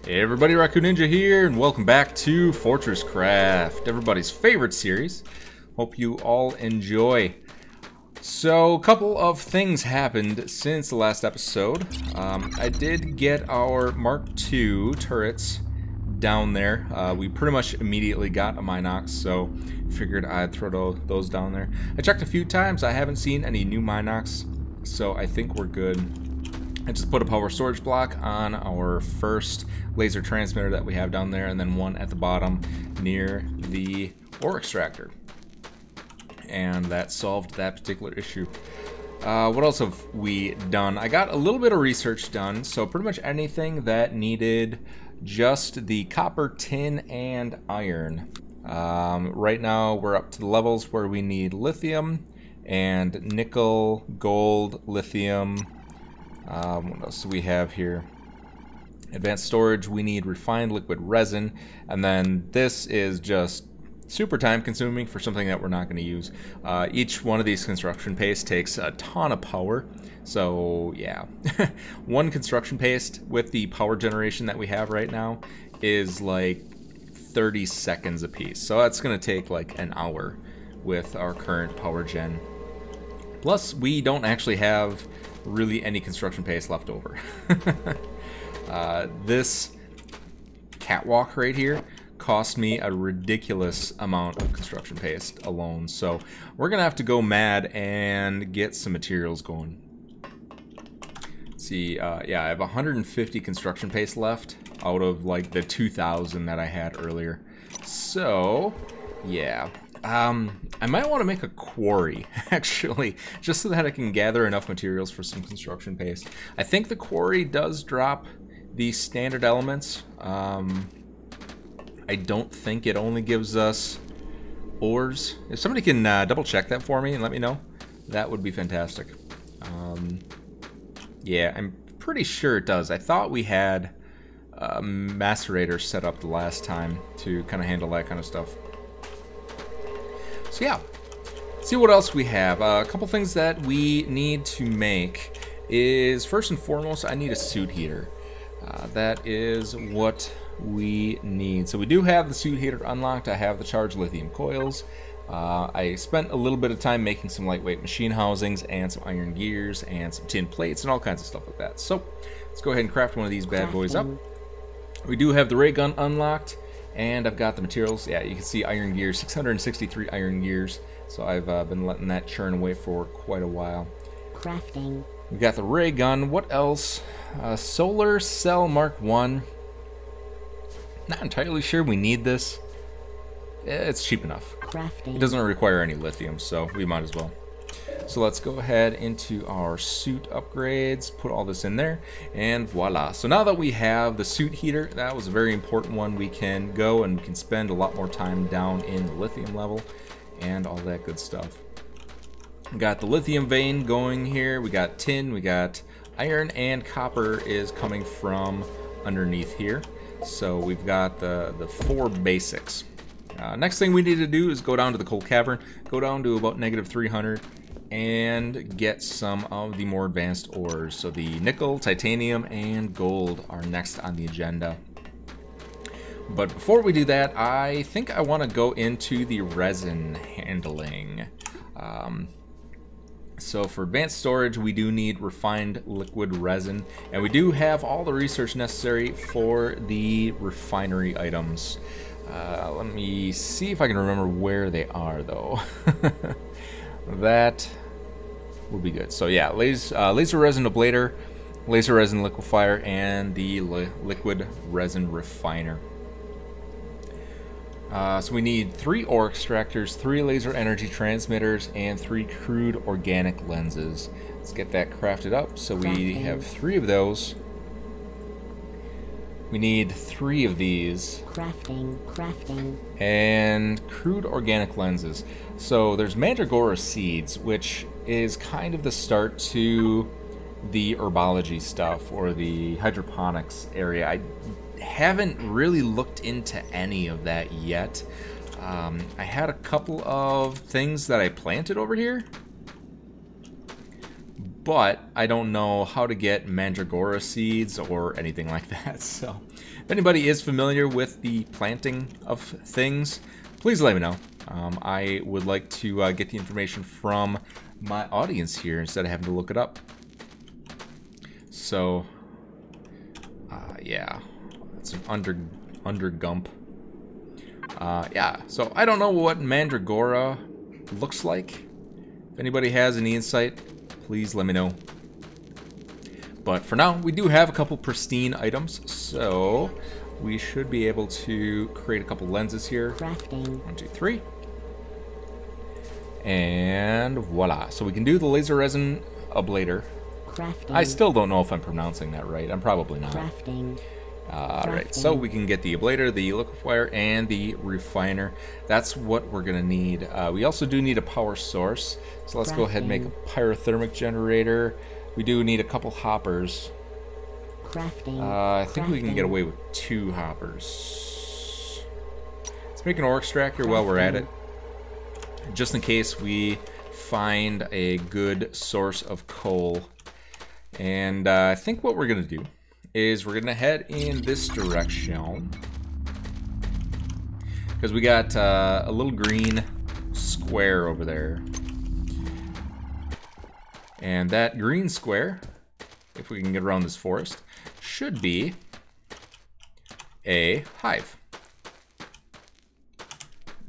Hey everybody, Raccoon Ninja here, and welcome back to Fortresscraft, everybody's favorite series. Hope you all enjoy. So, a couple of things happened since the last episode. I did get our Mark II turrets down there. We pretty much immediately got a Minox, so figured I'd throw those down there. I checked a few times, I haven't seen any new Minox, so I think we're good. I just put a power storage block on our first laser transmitter that we have down there, and then one at the bottom near the ore extractor. And that solved that particular issue. What else have we done? I got a little bit of research done, so pretty much anything that needed just the copper, tin, and iron. Right now we're up to the levels where we need lithium and nickel, gold, lithium. What else do we have here? Advanced storage, we need refined liquid resin, and then this is just super time consuming for something that we're not going to use. Each one of these construction pastes takes a ton of power, so yeah. One construction paste with the power generation that we have right now is like 30 seconds a piece, so that's going to take like an hour with our current power gen. Plus, we don't actually have really any construction paste left over. This catwalk right here cost me a ridiculous amount of construction paste alone, so we're gonna have to go mad and get some materials going. Let's see, yeah, I have 150 construction paste left out of like the 2,000 that I had earlier. So, yeah. I might want to make a quarry, actually, just so that I can gather enough materials for some construction paste. I think the quarry does drop the standard elements. I don't think it only gives us ores. If somebody can double check that for me and let me know, that would be fantastic. Yeah, I'm pretty sure it does. I thought we had a macerator set up the last time to kind of handle that kind of stuff. So yeah, let's see what else we have. A couple things that we need to make is, first and foremost, I need a suit heater. That is what we need. So we do have the suit heater unlocked. I have the charged lithium coils. I spent a little bit of time making some lightweight machine housings and some iron gears and some tin plates and all kinds of stuff like that. So let's go ahead and craft one of these bad boys up. We do have the ray gun unlocked. And I've got the materials. Yeah, you can see iron gears, 663 iron gears. So I've been letting that churn away for quite a while. Crafting. We've got the ray gun. What else? Solar cell Mark 1. Not entirely sure we need this. It's cheap enough. Crafting. It doesn't require any lithium, so we might as well. So let's go ahead into our suit upgrades, put all this in there, and voila. So now that we have the suit heater, that was a very important one, we can go and we can spend a lot more time down in the lithium level and all that good stuff. We got the lithium vein going here, we got tin, we got iron, and copper is coming from underneath here. So we've got the four basics. Next thing we need to do is go down to the coal cavern, go down to about -300, and get some of the more advanced ores. So the nickel, titanium, and gold are next on the agenda. But before we do that, I think I want to go into the resin handling. So for advanced storage, we do need refined liquid resin, and we do have all the research necessary for the refinery items. Let me see if I can remember where they are, though. That would be good. So yeah, laser resin ablator, laser resin liquefier, and the liquid resin refiner. So we need 3 ore extractors, 3 laser energy transmitters, and 3 crude organic lenses. Let's get that crafted up. So we have 3 of those. We need 3 of these. Crafting. And crude organic lenses. So there's mandragora seeds, which is kind of the start to the herbology stuff or the hydroponics area. I haven't really looked into any of that yet. I had a couple of things that I planted over here, but I don't know how to get mandragora seeds or anything like that. So if anybody is familiar with the planting of things, please let me know. I would like to get the information from my audience here instead of having to look it up. So, yeah, it's an undergump. Yeah, so I don't know what mandragora looks like. If anybody has any insight, please let me know. But for now, we do have a couple pristine items, so we should be able to create a couple lenses here. Crafting. 1, 2, 3. And voila. So we can do the laser resin ablator. Crafting. I still don't know if I'm pronouncing that right. I'm probably not. Crafting. Alright, so we can get the ablator, the liquefier, and the refiner. That's what we're going to need. We also do need a power source. So let's go ahead and make a pyrothermic generator. We do need a couple hoppers. Crafting. I think we can get away with 2 hoppers. Let's make an ore extractor while we're at it, just in case we find a good source of coal. And I think what we're going to do is we're going to head in this direction, because we got a little green square over there. And that green square, if we can get around this forest, should be a hive.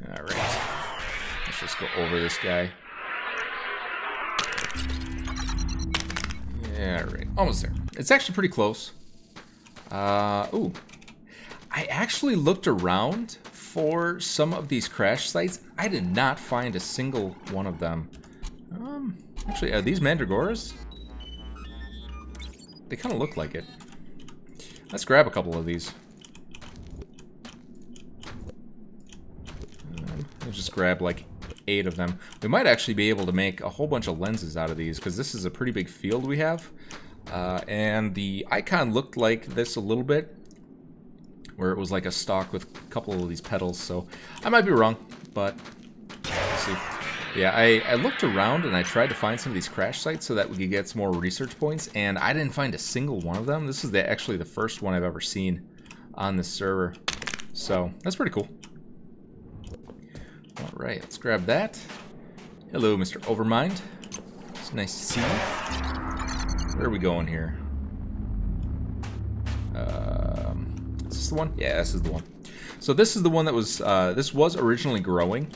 Alright, let's just go over this guy. Alright, almost there. It's actually pretty close. Ooh. I actually looked around for some of these crash sites. I did not find a single one of them. Actually, are these mandragoras? They kind of look like it. Let's grab a couple of these. Let's just grab like 8 of them. We might actually be able to make a whole bunch of lenses out of these, because this is a pretty big field we have. And the icon looked like this a little bit, where it was like a stalk with a couple of these petals, so I might be wrong, but let's see. Yeah, I looked around and I tried to find some of these crash sites so that we could get some more research points, and I didn't find a single one of them. This is actually the first one I've ever seen on this server, so that's pretty cool. Alright, let's grab that. Hello, Mr. Overmind. It's nice to see you. Where are we going here? Is this the one? Yeah, this is the one. So this is the one that was, this was originally growing.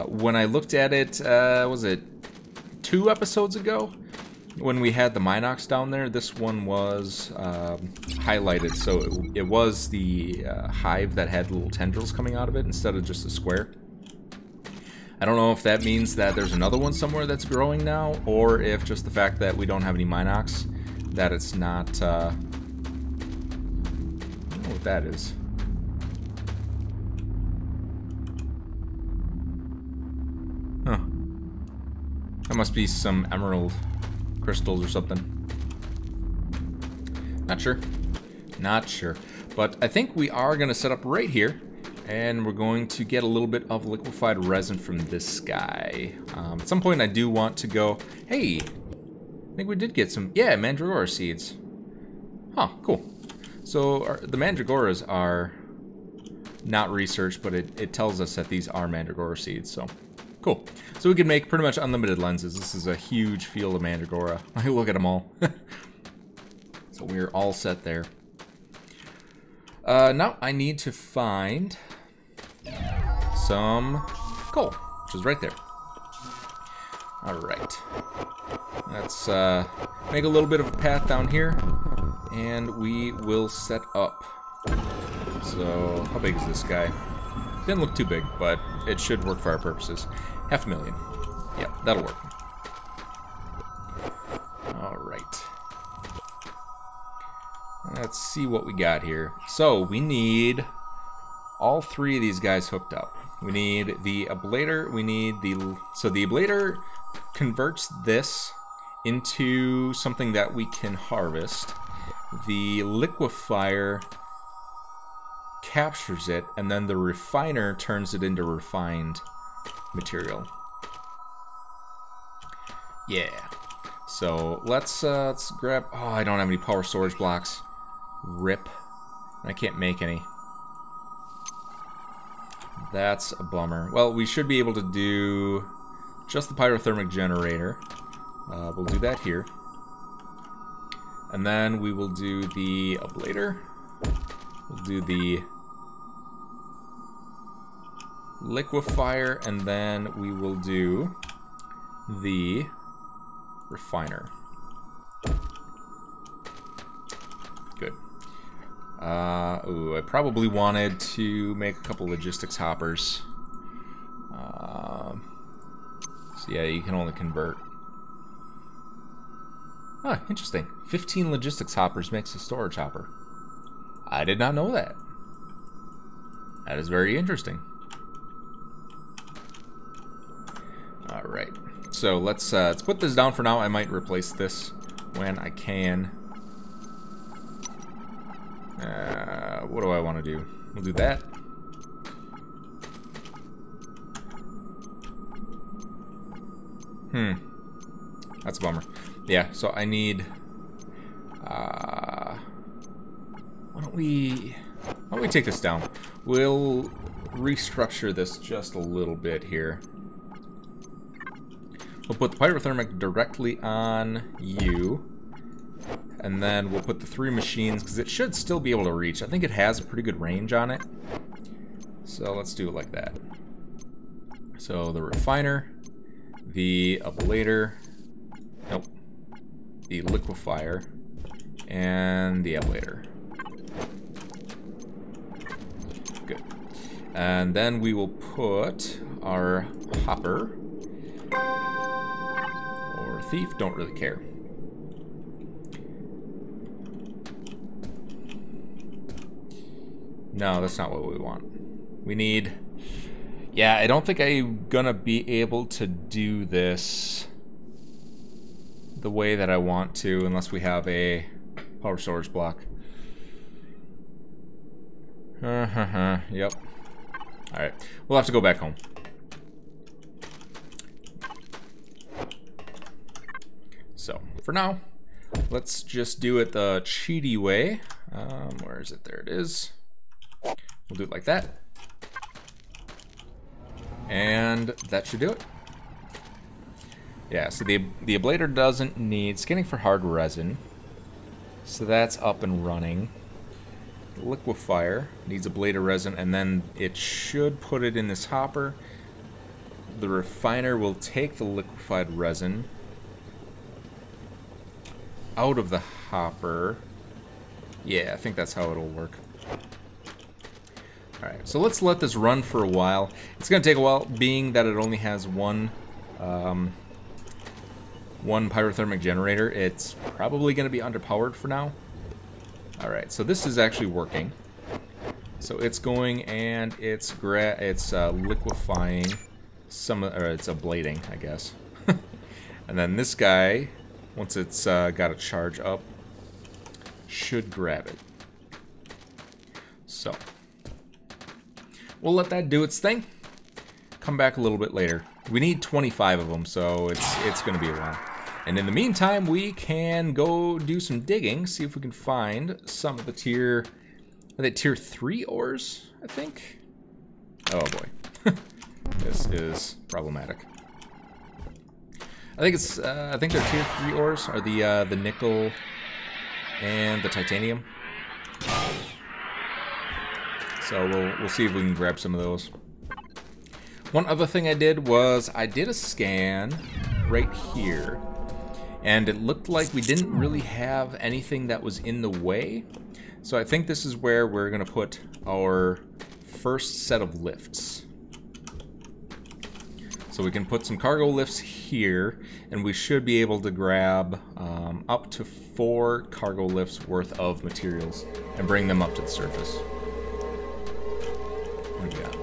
When I looked at it, was it 2 episodes ago? When we had the Minox down there, this one was highlighted. So it was the hive that had little tendrils coming out of it instead of just a square. I don't know if that means that there's another one somewhere that's growing now, or if just the fact that we don't have any Minox, that it's not, I don't know what that is. Huh. That must be some emerald crystals or something. Not sure. Not sure. But I think we are going to set up right here. And we're going to get a little bit of liquefied resin from this guy. At some point I do want to go, hey, I think we did get some, yeah, mandragora seeds. Huh, cool. So the mandragoras are not researched, but it tells us that these are mandragora seeds, so cool. So we can make pretty much unlimited lenses. This is a huge field of mandragora. Look at them all. So we're all set there. Now I need to find some coal, which is right there. Alright. Let's make a little bit of a path down here, and we will set up. So, how big is this guy? Didn't look too big, but it should work for our purposes. 500,000. Yep, that'll work. Alright. Let's see what we got here. So, we need all 3 of these guys hooked up. We need the ablator, we need the... So the ablator converts this into something that we can harvest. The liquefier captures it, and then the refiner turns it into refined material. Yeah. So let's grab... Oh, I don't have any power storage blocks. Rip. I can't make any. That's a bummer. Well, we should be able to do just the pyrothermic generator. We'll do that here. And then we will do the ablator. We'll do the liquefier, and then we will do the refiner. Good. Ooh, I probably wanted to make a couple logistics hoppers. So yeah, you can only convert. Huh, interesting. 15 logistics hoppers makes a storage hopper. I did not know that. That is very interesting. Alright. So let's put this down for now. I might replace this when I can. What do I want to do? We'll do that. That's a bummer. Yeah, so I need... why don't we take this down? We'll restructure this just a little bit here. We'll put the pyrothermic directly on you. And then we'll put the 3 machines, because it should still be able to reach. I think it has a pretty good range on it. So let's do it like that. So the refiner, the ablator, nope, the liquefier, and the ablator. Good. And then we will put our hopper, or thief, don't really care. No, that's not what we want. We need... Yeah, I don't think I'm gonna be able to do this the way that I want to unless we have a power storage block. Yep. Alright, we'll have to go back home. So, for now, let's just do it the cheaty way. Where is it? There it is. We'll do it like that. And that should do it. Yeah, so the ablator doesn't need scanning for hard resin. So that's up and running. The liquefier needs ablator resin, and then it should put it in this hopper. The refiner will take the liquefied resin out of the hopper. Yeah, I think that's how it'll work. Alright, so let's let this run for a while. It's going to take a while, being that it only has one pyrothermic generator. It's probably going to be underpowered for now. Alright, so this is actually working. So it's going and it's liquefying some, or it's ablating, I guess. And then this guy, once it's got a charge up, should grab it. So we'll let that do its thing. Come back a little bit later. We need 25 of them, so it's going to be a while. And in the meantime, we can go do some digging, see if we can find some of the tier 3 ores, I think. Oh boy, this is problematic. I think their tier 3 ores are the nickel and the titanium. So we'll see if we can grab some of those. One other thing I did was I did a scan right here, and it looked like we didn't really have anything that was in the way. So I think this is where we're going to put our first set of lifts. So we can put some cargo lifts here, and we should be able to grab up to 4 cargo lifts worth of materials and bring them up to the surface. What do we got?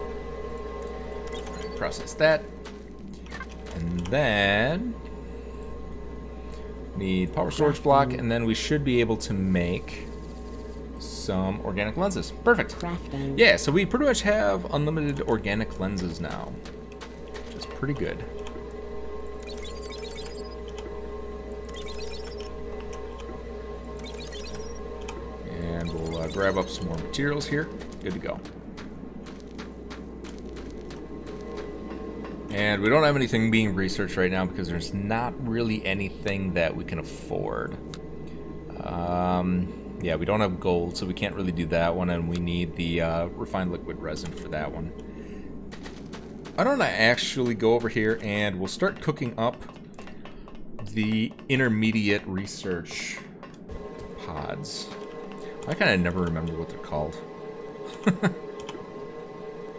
Right, process that. And then need power storage block, and then we should be able to make some organic lenses. Perfect. Crafting. Yeah, so we pretty much have unlimited organic lenses now, which is pretty good. And we'll grab up some more materials here. Good to go. And we don't have anything being researched right now because there's not really anything that we can afford. Yeah, we don't have gold, so we can't really do that one, and we need the refined liquid resin for that one. Why don't I actually go over here and we'll start cooking up the intermediate research pods. I kind of never remember what they're called.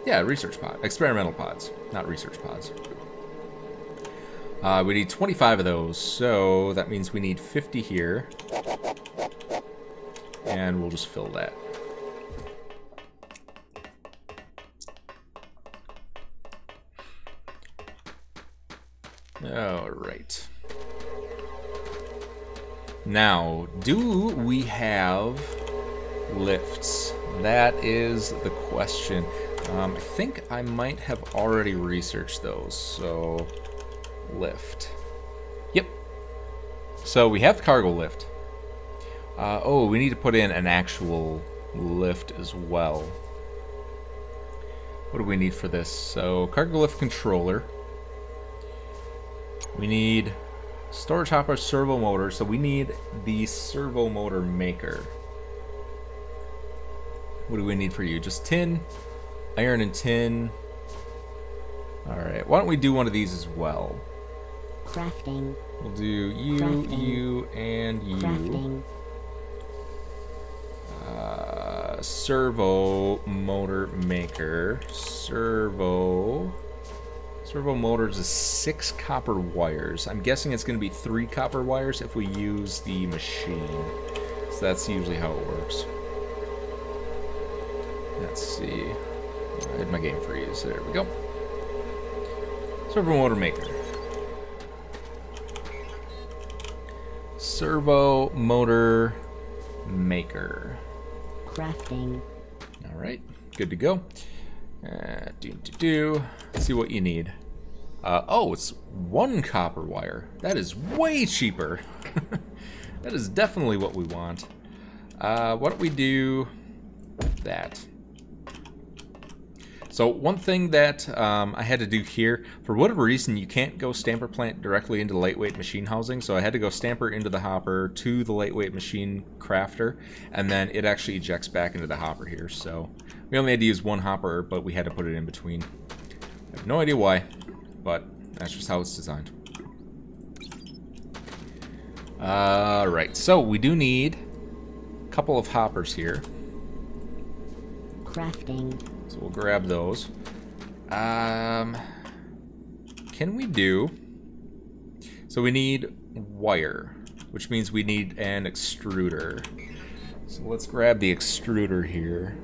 Yeah, research pod. Experimental pods, not research pods. We need 25 of those, so that means we need 50 here. And we'll just fill that. Alright. Now, do we have lifts? That is the question. I think I might have already researched those, so lift. Yep. So we have the cargo lift. Oh, we need to put in an actual lift as well. What do we need for this? So, cargo lift controller. We need storage hopper servo motor, so we need the servo motor maker. What do we need for you? Just tin, iron and tin. Alright, why don't we do one of these as well? Crafting. We'll do you, crafting. You, and you. Crafting. Servo motor maker. Servo motors is 6 copper wires. I'm guessing it's going to be 3 copper wires if we use the machine. So that's usually how it works. Let's see. I had my game freeze. There we go. Servo motor maker. Servo motor maker. Crafting. Alright, good to go. Let's see what you need. Oh, it's 1 copper wire. That is way cheaper. That is definitely what we want. Why don't we do that? So one thing that I had to do here, for whatever reason, you can't go stamper plant directly into the lightweight machine housing, so I had to go stamper into the hopper to the lightweight machine crafter, and then it actually ejects back into the hopper here. So we only had to use 1 hopper, but we had to put it in between. I have no idea why, but that's just how it's designed. Alright, so we do need a couple of hoppers here. Crafting. So we'll grab those. Can we do... So we need wire, which means we need an extruder. So let's grab the extruder here.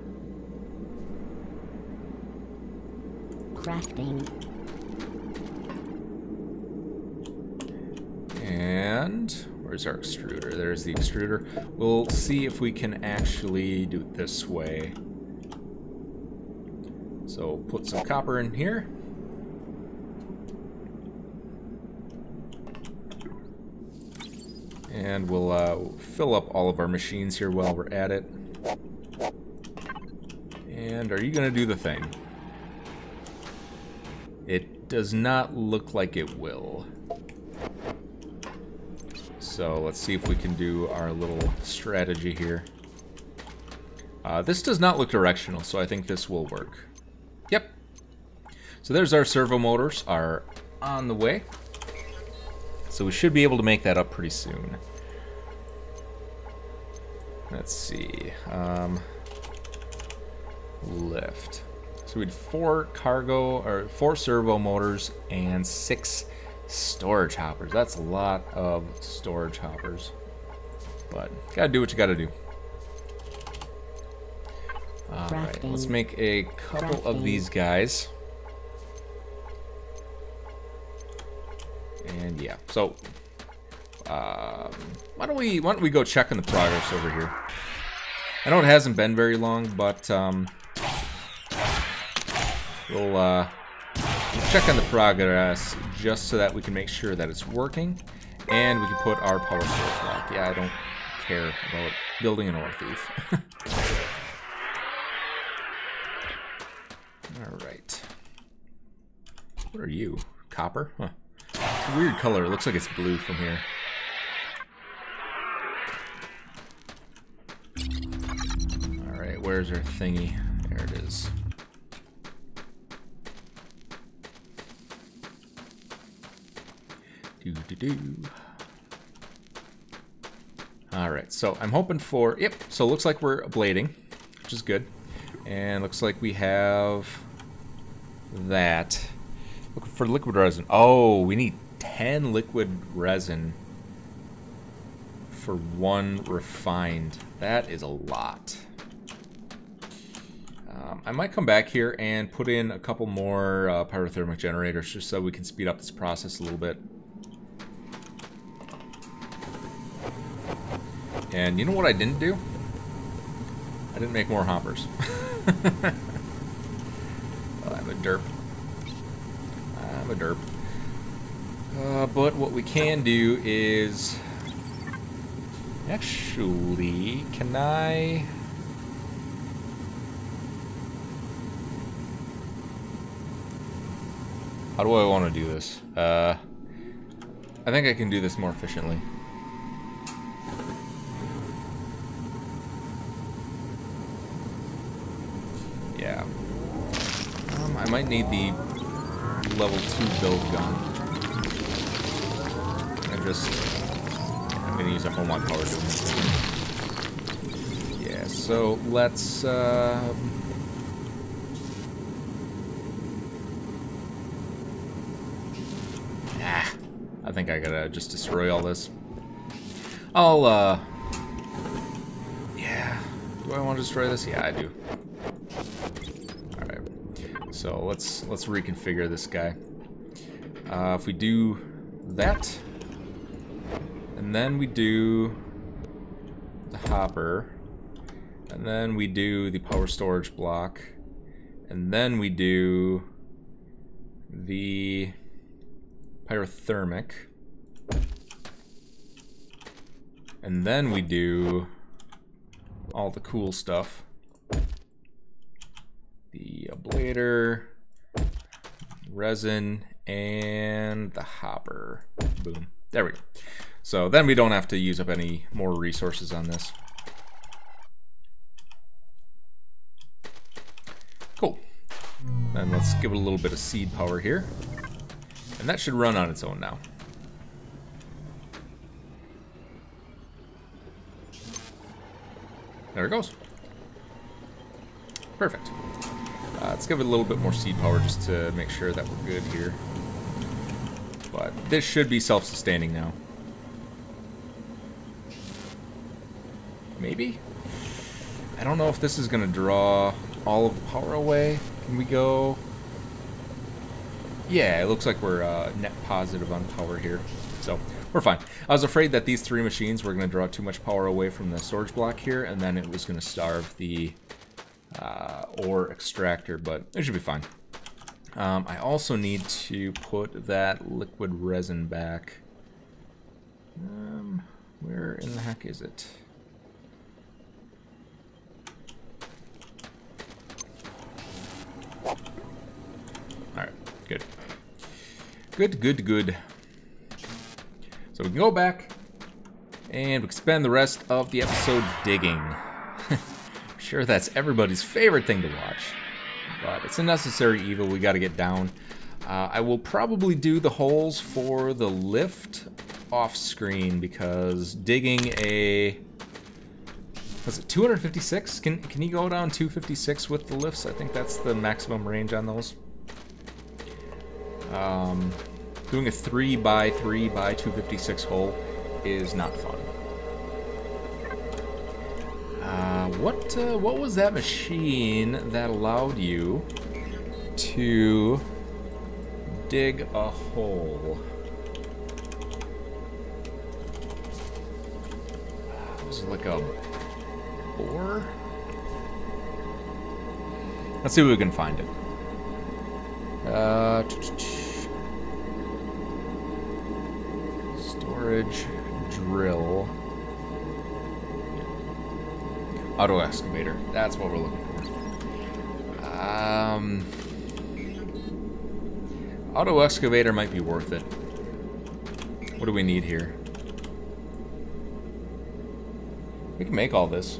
Crafting. And where's our extruder? There's the extruder. We'll see if we can actually do it this way. So put some copper in here. And we'll fill up all of our machines here while we're at it. And are you going to do the thing? It does not look like it will. So let's see if we can do our little strategy here. This does not look directional, so I think this will work. Yep. So there's our servo motors are on the way. So we should be able to make that up pretty soon. Let's see. Lift. So we had 4 servo motors and 6 storage hoppers. That's a lot of storage hoppers. But gotta do what you gotta do. Alright, let's make a couple of these guys. And yeah, so why don't we go check on the progress over here? I know it hasn't been very long, but we'll check on the progress just so that we can make sure that it's working, and we can put our power source back. Yeah, I don't care about Building an ore thief. Alright. What are you? Copper? Huh. It's a weird color. It looks like it's blue from here. Alright, where's our thingy? There it is. Alright, so I'm hoping for... Yep, so it looks like we're blading, which is good. And looks like we have that. Looking for liquid resin. Oh, we need 10 liquid resin for 1 refined. That is a lot. I might come back here and put in a couple more pyrothermic generators just so we can speed up this process a little bit. And you know what I didn't do? I didn't make more hoppers. Oh, I'm a derp. I'm a derp. But what we can do is... Actually, can I... How do I want to do this? I think I can do this more efficiently. Yeah. I might need the level 2 build gun. I'm going to use up all my power doing this. Yeah, so let's... I think I gotta just destroy all this. Yeah. Do I want to destroy this? Yeah, I do. Alright. So let's reconfigure this guy. If we do that, and then we do the hopper, and then we do the power storage block, and then we do the pyrothermic, and then we do all the cool stuff, the ablator, resin, and the hopper. Boom. There we go. So then we don't have to use up any more resources on this. Cool. Then let's give it a little bit of seed power here. And that should run on its own now. There it goes. Perfect. Let's give it a little bit more seed power just to make sure that we're good here. But this should be self-sustaining now. Maybe? I don't know if this is going to draw all of the power away. Can we go... Yeah, it looks like we're net positive on power here, so we're fine. I was afraid that these 3 machines were going to draw too much power away from the storage block here, and then it was going to starve the ore extractor, but it should be fine. I also need to put that liquid resin back. Where in the heck is it? Alright, good. Good. So we can go back and we can spend the rest of the episode digging. I'm sure that's everybody's favorite thing to watch, but it's a necessary evil. We got to get down. I will probably do the holes for the lift off screen because digging a... Was it 256? Can you go down 256 with the lifts? I think that's the maximum range on those. Doing a 3x3 by 256 hole is not fun. What was that machine that allowed you to dig a hole? Was it like a bore? Let's see if we can find it. Storage drill. Auto excavator. That's what we're looking for. Auto excavator might be worth it. What do we need here? We can make all this.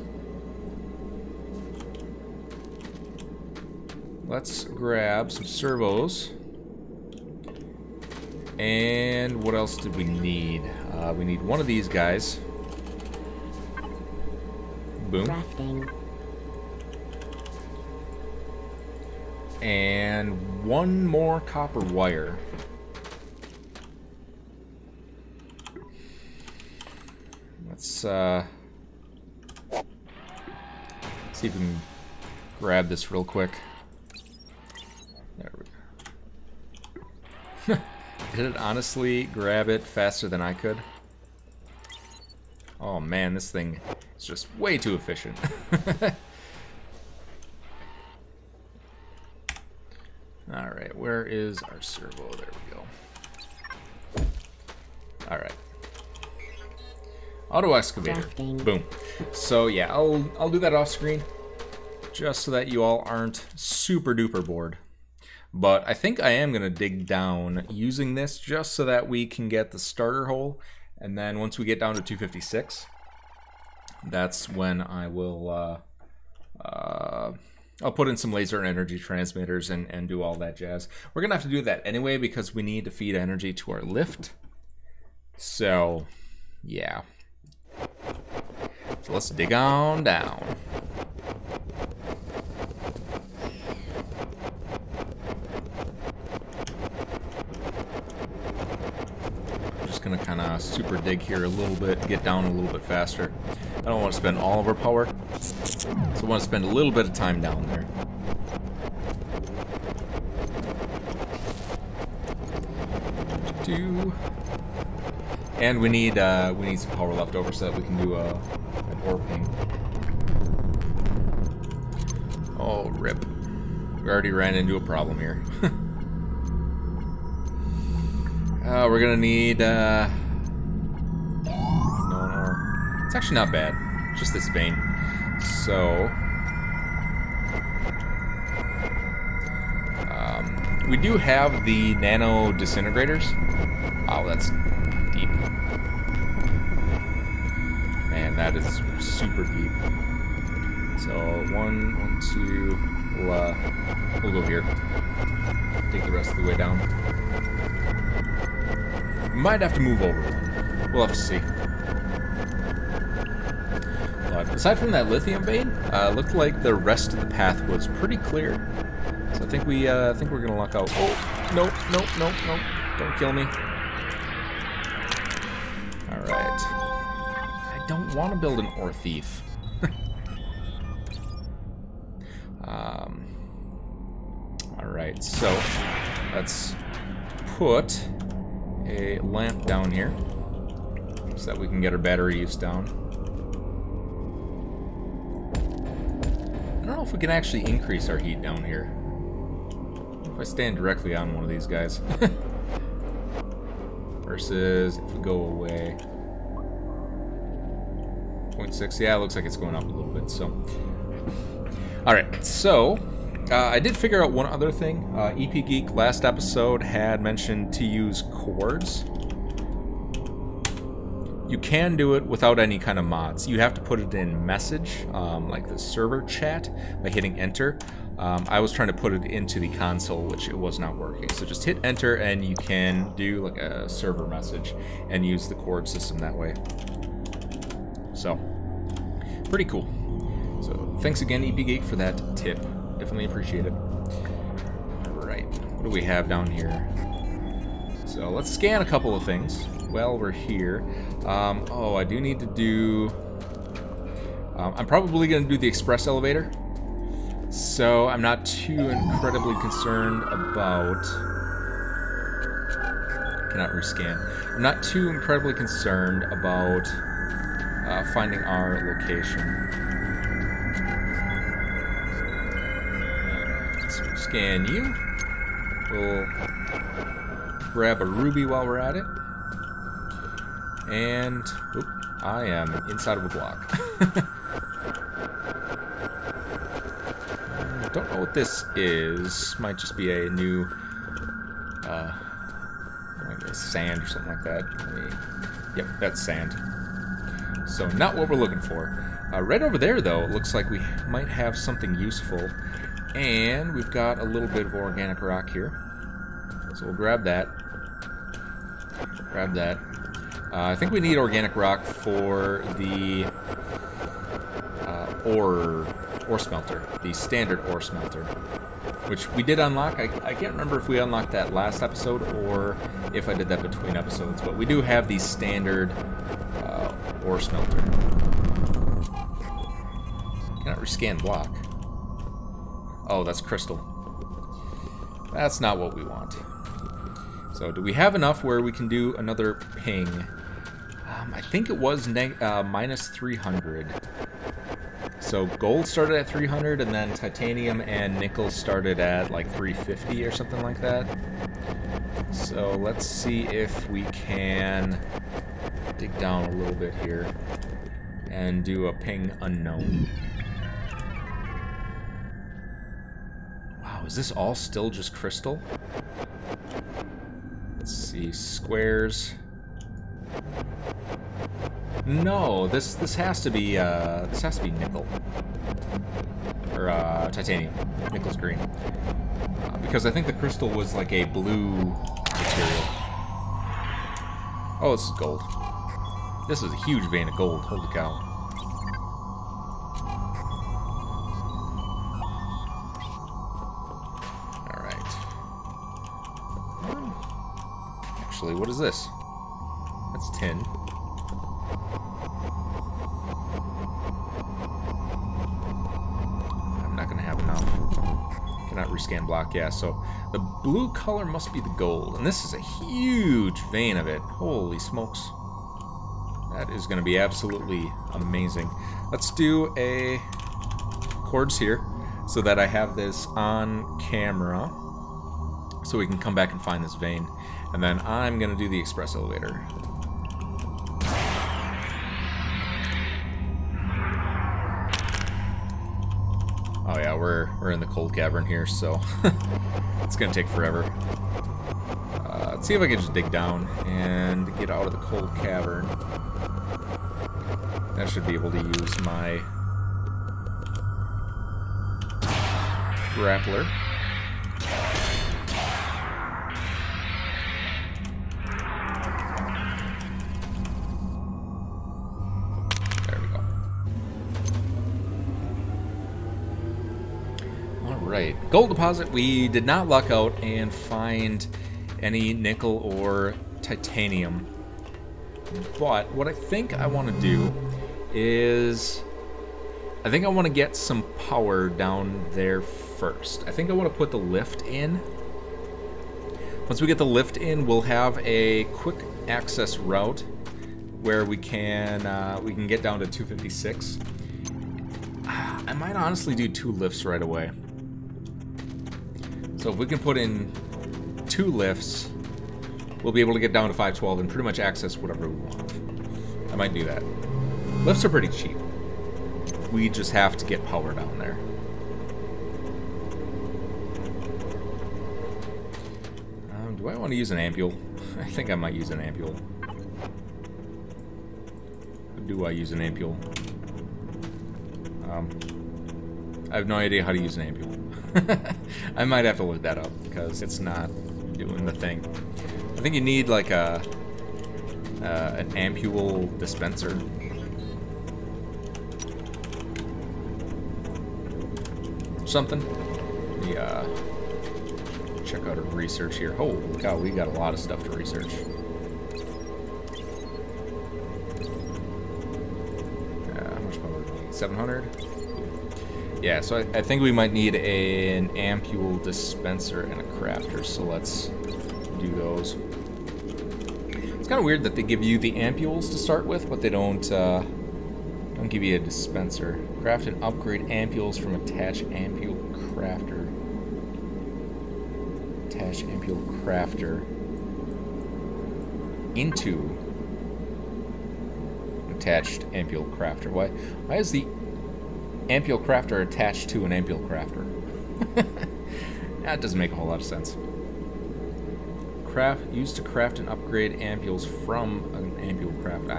Let's grab some servos. And what else did we need? We need one of these guys. Boom. Crafting. And one more copper wire. Let's see if we can grab this real quick. There we go. Did it honestly grab it faster than I could? Oh man, this thing is just way too efficient. Alright, where is our servo? There we go. Alright. Auto excavator. Crafting. Boom. So yeah, I'll do that off screen. Just so that you all aren't super duper bored. But I think I am going to dig down using this just so that we can get the starter hole. And then once we get down to 256, that's when I will I'll put in some laser and energy transmitters and do all that jazz. We're going to have to do that anyway because we need to feed energy to our lift. So, yeah. So let's dig on down. Just gonna kind of super dig here a little bit, get down a little bit faster. I don't want to spend all of our power, so I want to spend a little bit of time down there. And we need some power left over so that we can do an ore ping. Oh, rip. We already ran into a problem here. We're gonna need no. It's actually not bad. Just this vein. So we do have the nano disintegrators. Wow, that's deep. Man, that is super deep. So one, two. We'll go here. Take the rest of the way down. Might have to move over one. We'll have to see. But aside from that lithium vein, looked like the rest of the path was pretty clear. So I think we're gonna luck out. Oh, nope. Don't kill me. Alright. I don't want to build an ore thief. Alright, so let's put a lamp down here so that we can get our battery use down. I don't know if we can actually increase our heat down here. If I stand directly on one of these guys. Versus if we go away. 0.6, yeah, it looks like it's going up a little bit, so. Alright, so I did figure out one other thing. EP Geek last episode had mentioned to use chords. You can do it without any kind of mods. You have to put it in message, like the server chat, by hitting enter. I was trying to put it into the console, which it was not working. So just hit enter and you can do like a server message and use the chord system that way. So, pretty cool. So thanks again, EP Geek, for that tip. Definitely appreciate it. Alright, what do we have down here? So let's scan a couple of things while we're here. Oh, I do need to do... I'm probably going to do the express elevator. So I'm not too incredibly concerned about... Cannot rescan. I'm not too incredibly concerned about finding our location. Scan you. We'll grab a ruby while we're at it. And oop, I am inside of a block. Don't know what this is. Might just be a new like sand or something like that. Yep, that's sand. So not what we're looking for. Right over there, though, it looks like we might have something useful. And we've got a little bit of organic rock here. So we'll grab that. Grab that. I think we need organic rock for the ore smelter. The standard ore smelter. Which we did unlock. I can't remember if we unlocked that last episode or if I did that between episodes. But we do have the standard ore smelter. Cannot rescan block. Oh, that's crystal. That's not what we want. So, do we have enough where we can do another ping? I think it was minus 300. So, gold started at 300, and then titanium and nickel started at like 350 or something like that. So, let's see if we can dig down a little bit here and do a ping unknown. Wow, is this all still just crystal? Let's see, squares. No, this has to be nickel or titanium. Nickel's green because I think the crystal was like a blue material. Oh, this is gold. This is a huge vein of gold. Holy cow! All right. Actually, what is this? That's tin. Not rescan block, yeah, so the blue color must be the gold, and this is a huge vein of it. Holy smokes. That is going to be absolutely amazing. Let's do a quartz here so that I have this on camera so we can come back and find this vein. And then I'm going to do the express elevator. Oh yeah, we're in the cold cavern here, so it's gonna take forever. Let's see if I can just dig down and get out of the cold cavern. I should be able to use my grappler. Right, gold deposit. We did not luck out and find any nickel or titanium. But what I think I want to do is I think I want to get some power down there first. I think I want to put the lift in. Once we get the lift in, we'll have a quick access route where we can get down to 256. I might honestly do 2 lifts right away. So if we can put in 2 lifts, we'll be able to get down to 512 and pretty much access whatever we want. I might do that. Lifts are pretty cheap. We just have to get power down there. Do I want to use an ampule? I think I might use an ampule. Do I use an ampule? I have no idea how to use an ampule. I might have to look that up because it's not doing the thing. I think you need like an ampule dispenser. Something. Let me check out our research here. Holy cow, we got a lot of stuff to research. How much power do we need? 700? Yeah, so I think we might need an ampule dispenser and a crafter, so let's do those. It's kind of weird that they give you the ampules to start with, but they don't give you a dispenser. Craft and upgrade ampules from attach ampule crafter. Attach ampule crafter into attached ampule crafter. Why is the ampule crafter attached to an ampule crafter? That doesn't make a whole lot of sense. Used to craft and upgrade ampules from an ampule craft.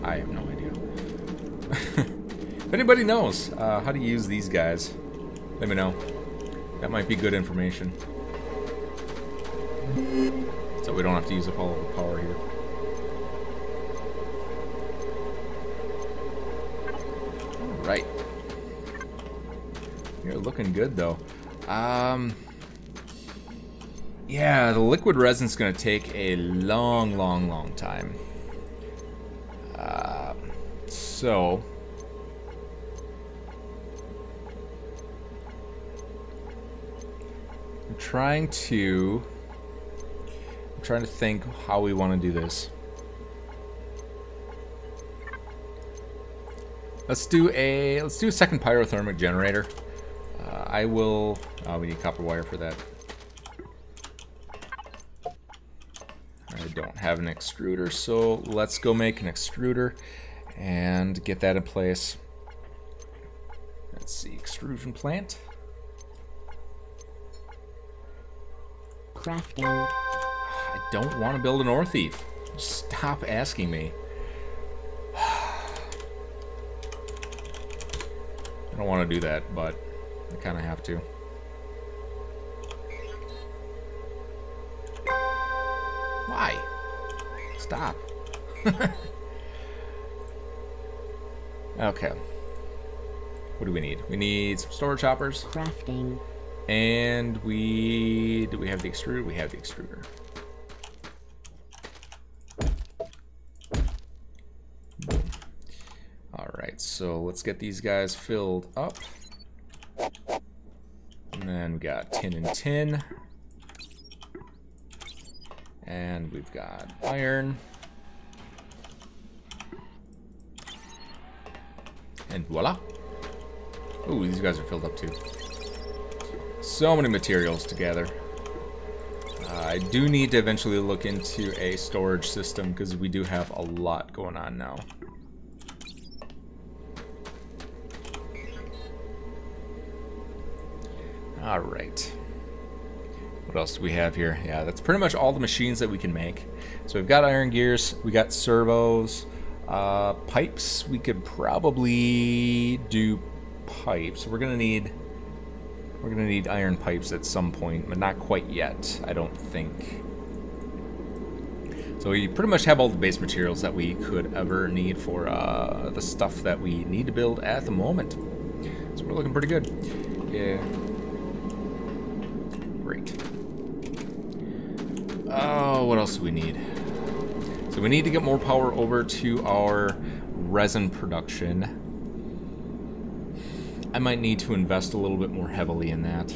I have no idea. If anybody knows how to use these guys, let me know. That might be good information. So we don't have to use up all of the power here. Alright. You're looking good though. Yeah, the liquid resin's gonna take a long time. So I'm trying to think how we want to do this. Let's do a second pyrothermic generator. We need copper wire for that. I don't have an extruder, so let's go make an extruder and get that in place. Let's see, extrusion plant. Crafting. I don't want to build an ore thief. Stop asking me. I don't want to do that, but I kind of have to. Why? Stop. Okay. What do we need? We need some storage hoppers. Crafting. And do we have the extruder? We have the extruder. Alright, so let's get these guys filled up. And then we got tin and tin. And we've got iron. And voila. Ooh, these guys are filled up too. So many materials together. I do need to eventually look into a storage system because we do have a lot going on now. Alright. What else do we have here? Yeah, that's pretty much all the machines that we can make. So we've got iron gears, we got servos, pipes. We could probably do pipes. We're gonna need iron pipes at some point, but not quite yet, I don't think. So we pretty much have all the base materials that we could ever need for the stuff that we need to build at the moment. So we're looking pretty good. Yeah. Great. Oh, what else do we need? So we need to get more power over to our resin production. I might need to invest a little bit more heavily in that,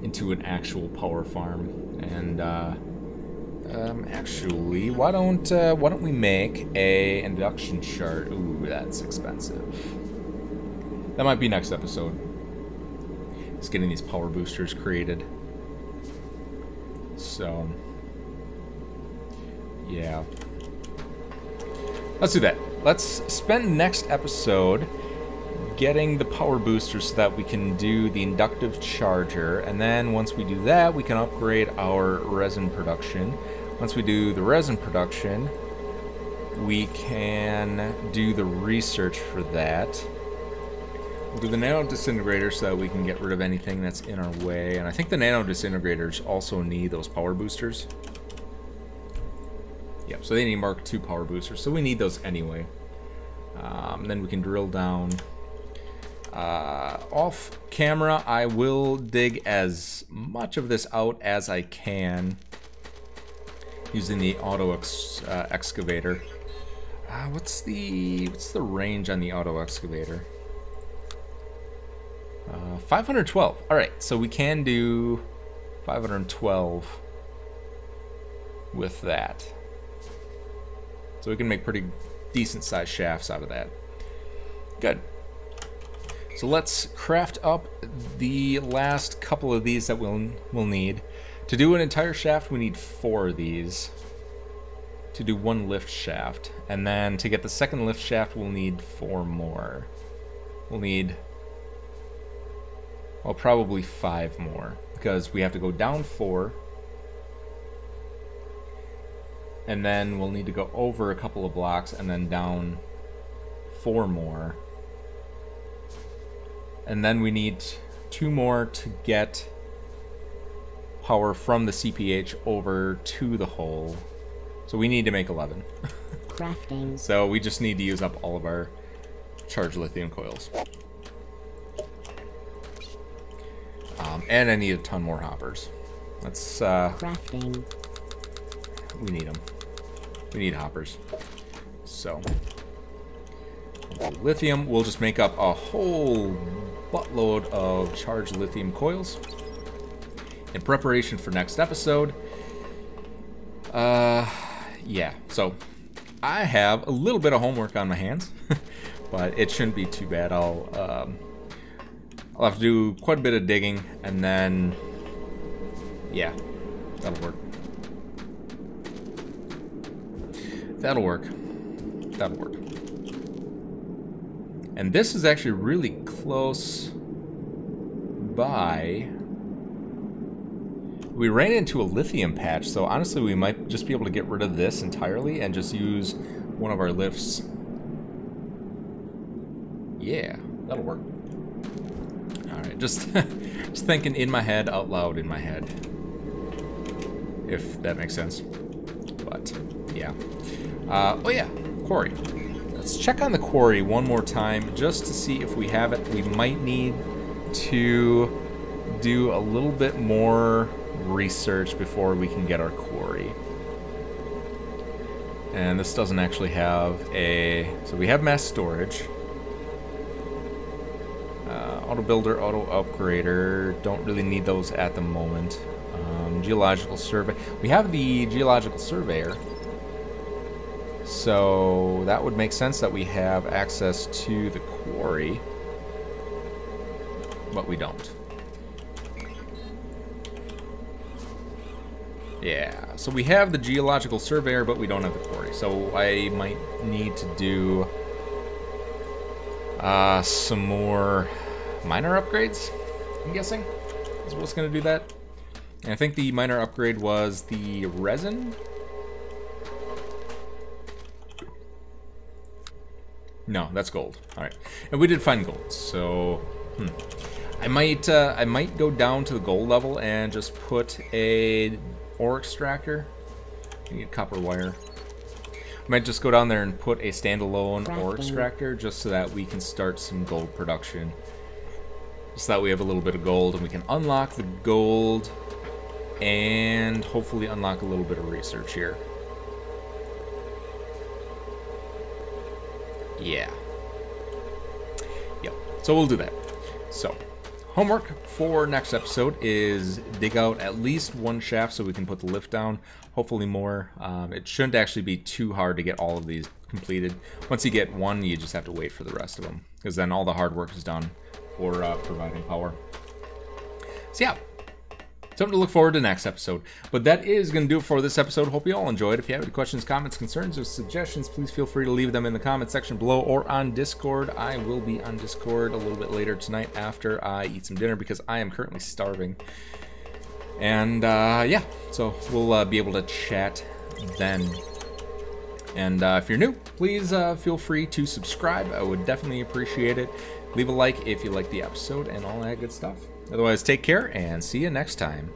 into an actual power farm. And actually, why don't we make a induction shard? Ooh, that's expensive. That might be next episode. It's getting these power boosters created. So, yeah. Let's do that. Let's spend next episode getting the power boosters so that we can do the inductive charger, and then once we do that, we can upgrade our resin production. Once we do the resin production, we can do the research for that. We'll do the nano disintegrator so that we can get rid of anything that's in our way, and I think the nano disintegrators also need those power boosters. Yep, so they need Mark II power boosters, so we need those anyway. Then we can drill down. Off camera, I will dig as much of this out as I can using the auto excavator. What's the range on the auto excavator? 512. All right, so we can do 512 with that. So we can make pretty decent sized shafts out of that. Good. So let's craft up the last couple of these that we'll need. To do an entire shaft, we need 4 of these. To do 1 lift shaft. And then to get the second lift shaft, we'll need 4 more. We'll need... Well, probably 5 more, because we have to go down 4. And then we'll need to go over a couple of blocks and then down 4 more. And then we need 2 more to get power from the CPH over to the hole. So we need to make 11. Crafting. So we just need to use up all of our charged lithium coils. And I need a ton more hoppers. Let's Crafting. we need them. We need hoppers. So lithium, we'll just make up a whole buttload of charged lithium coils in preparation for next episode. Yeah, so I have a little bit of homework on my hands, but it shouldn't be too bad. I'll have to do quite a bit of digging, and then yeah, that'll work. That'll work. That'll work. And this is actually really close by. We ran into a lithium patch, so honestly we might just be able to get rid of this entirely and just use one of our lifts. Yeah, that'll work. Alright, just thinking in my head, out loud in my head. If that makes sense. But, yeah. Oh yeah, quarry. Let's check on the quarry one more time just to see if we have it. We might need to do a little bit more research before we can get our quarry. And this doesn't actually have a... So we have mass storage. Auto builder, auto upgrader. Don't really need those at the moment. Geological survey. We have the geological surveyor. So that would make sense that we have access to the quarry. But we don't. Yeah, so we have the geological surveyor, but we don't have the quarry. So I might need to do some more miner upgrades, I'm guessing, is what's going to do that. And I think the miner upgrade was the resin. No, that's gold. All right, and we did find gold, so I might go down to the gold level and just put a ore extractor. I need copper wire. I might just go down there and put a standalone ore extractor just so that we can start some gold production. Just so that we have a little bit of gold and we can unlock the gold and hopefully unlock a little bit of research here. Yeah. Yep. So we'll do that. So, homework for next episode is dig out at least 1 shaft so we can put the lift down. Hopefully more. It shouldn't actually be too hard to get all of these completed. Once you get 1, you just have to wait for the rest of them, because then all the hard work is done for providing power. So yeah. Something to look forward to next episode. But that is going to do it for this episode. Hope you all enjoyed. If you have any questions, comments, concerns, or suggestions, please feel free to leave them in the comment section below or on Discord. I will be on Discord a little bit later tonight after I eat some dinner because I am currently starving. And yeah, so we'll be able to chat then. And if you're new, please feel free to subscribe. I would definitely appreciate it. Leave a like if you like the episode and all that good stuff. Otherwise, take care and see you next time.